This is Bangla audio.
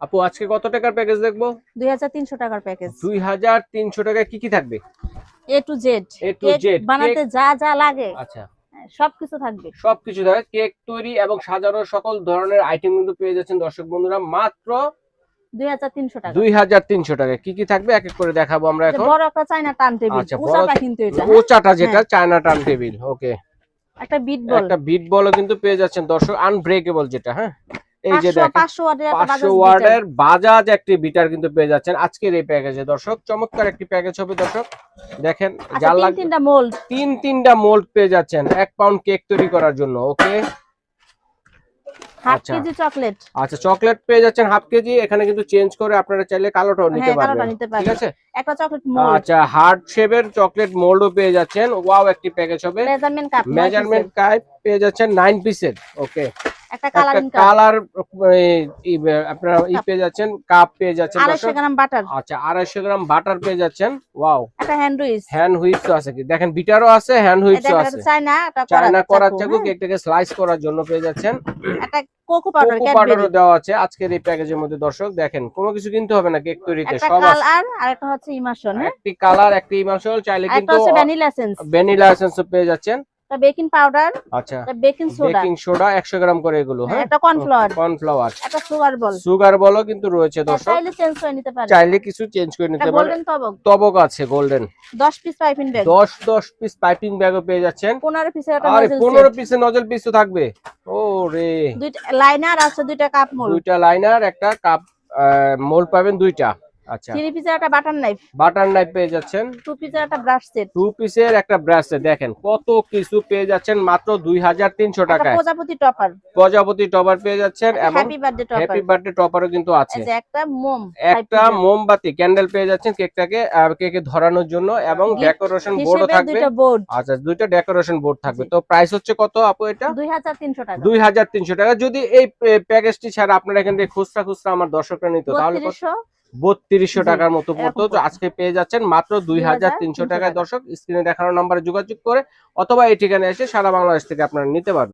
আপু আজকে কত টাকার প্যাকেজ দেখবো? 2300 টাকার প্যাকেজ। 2300 টাকায় কি কি থাকবে? A to Z। A to cake Z বানাতে কেক। যা যা লাগে আচ্ছা, সবকিছু থাকবে। সবকিছু থাকে, কেক তৈরি এবং সাজানোর সকল ধরনের আইটেম কিন্তু পেয়ে যাচ্ছেন দর্শক বন্ধুরা মাত্র 2300 টাকা। 2300 টাকায়। কি কি থাকবে এক এক করে দেখাবো আমরা যে এখন। বড় একটা চায়না টার্ন টেবিল, আচ্ছা, উঁচাটা কিন্তু এটা। উঁচাটা যেটা চায়না টার্ন টেবিল। ওকে, একটা বিট বল, একটা বিট বলও কিন্তু পেয়ে যাচ্ছেন দর্শক, আনব্রেকেবল যেটা। হ্যাঁ, এই যে 500 দেখেন 500 ওয়াটের একটা 500 বাজাজ ওয়াটের বাজাজ একটি বিটার কিন্তু পেয়ে যাচ্ছেন আজকের এই প্যাকেজে দর্শক। চমৎকার একটি প্যাকেজ হবে দর্শক। দেখেন আচ্ছা, তিনটা মোল্ড, তিনটা মোল্ড পেয়ে যাচ্ছেন 1 পাউন্ড কেক তৈরি করার জন্য। ওকে, হাফ আচ্ছা কেজি চকলেট। আচ্ছা, চকলেট পেয়ে যাচ্ছেন হাফ কেজি। এখানে কিন্তু চেঞ্জ করে আপনারা চাইলে কালোটাও নিতে হ্যাঁ, কালোটা পারবেন, নিতে ঠিক পারবেন। আছে। একটা চকলেট মোল্ড, আচ্ছা, হার্ট শেপের চকলেট মোল্ডও পেয়ে যাচ্ছেন। ওয়াও, একটি প্যাকেজ হবে। মেজারমেন্ট কাপ, মেজারমেন্ট কাপ পেয়ে যাচ্ছেন 9 পিসের। ওকে, একটা একটা কালারিং কাপ, কালার আপনারা পেয়ে যাচ্ছেন, কাপ পেয়ে যাচ্ছেন 250 গ্রাম বাটার। আচ্ছা, 250 গ্রাম বাটার পেয়ে যাচ্ছেন। ওয়াও, একটা হ্যান্ড উইচ, হ্যান্ড হুইপস আছে, কি দেখেন বিটারও আছে, হ্যান্ড হুইপসও এটা আছে। চায়না, এটা চায়না করার চাকু, চাকু কেকটাকে স্লাইস করার জন্য পেয়ে যাচ্ছেন। একটা কোকো পাউডার, কোকো পাউডারও দেওয়া আছে আজকের এই প্যাকেজের মধ্যে দর্শক। দেখেন কোনো কিছু কিনতে হবে না কেক তৈরিতে, একটা সব আছে। কালার আর একটা হচ্ছে ইমাশন। একটি কালার, একটি ইমাশন, চাইলে একটা কিন্তু হচ্ছে ভ্যানিলা এসেন্স, ভ্যানিলা এসেন্সও পেয়ে যাচ্ছেন। একটা বেকিং পাউডার, আচ্ছা, একটা বেকিং সোডা, বেকিং সোডা 100 গ্রাম করে এগুলো। হ্যাঁ, একটা কর্নফ্লাওয়ার, কর্নফ্লাওয়ার, একটা সুগার বল। সুগার বলও কিন্তু রয়েছে দর্শক, চাইলে চেঞ্জ করে নিতে পারেন, চাইলে কিছু চেঞ্জ করে নিতে একটা পারেন। গোল্ডেন তবক, তবক আছে golden, 10 piece piping bag, 10 piece piping ব্যাগও পেয়ে যাচ্ছেন। 15 পিসের একটা আরে নজল 15 সেট, পিসের নজল পিসও থাকবে। ও রে, দুইটা লাইনার আছে, দুইটা কাপ মোল্ড, দুইটা লাইনার, একটা কাপ মোল্ড পাবেন দুইটা। আচ্ছা, 3 পিসের একটা বাটার নাইফ, বাটার নাইফ পেয়ে যাচ্ছেন, 2 পিসের একটা ব্রাশ সেট, 2 পিসের একটা ব্রাশ। দেখেন কত কিছু পেয়ে যাচ্ছেন মাত্র 2300 একটা টাকায়। প্রজাপতি টপার, প্রজাপতি টপার পেয়ে যাচ্ছেন এবং happy birthday topper, happy birthday টপারও কিন্তু আছে। এই যে একটা মোম, একটা মোমবাতি ক্যান্ডেল পেয়ে যাচ্ছেন কেকটাকে কেকে ধরানোর জন্য, এবং ডেকোরেশন বোর্ডও থাকবে। দুইটা বোর্ড, আচ্ছা, দুইটা ডেকোরেশন বোর্ড থাকবে। তো প্রাইস হচ্ছে কত আপু এটা? 2300 টাকা। 2300 টাকা। যদি এই প্যাকেজটি ছাড়া আপনারা এখান থেকে খুচরা খুচরা আমার দর্শকরা নিত তাহলে 3200 টাকার মতো পড়তো। তো আজকে পেয়ে যাচ্ছেন মাত্র 2300 টাকায় দর্শক। স্ক্রিনে দেখানো নম্বরে যোগাযোগ করে অথবা এই ঠিকানায় এসে সারা বাংলাদেশ থেকে আপনারা নিতে পারবেন।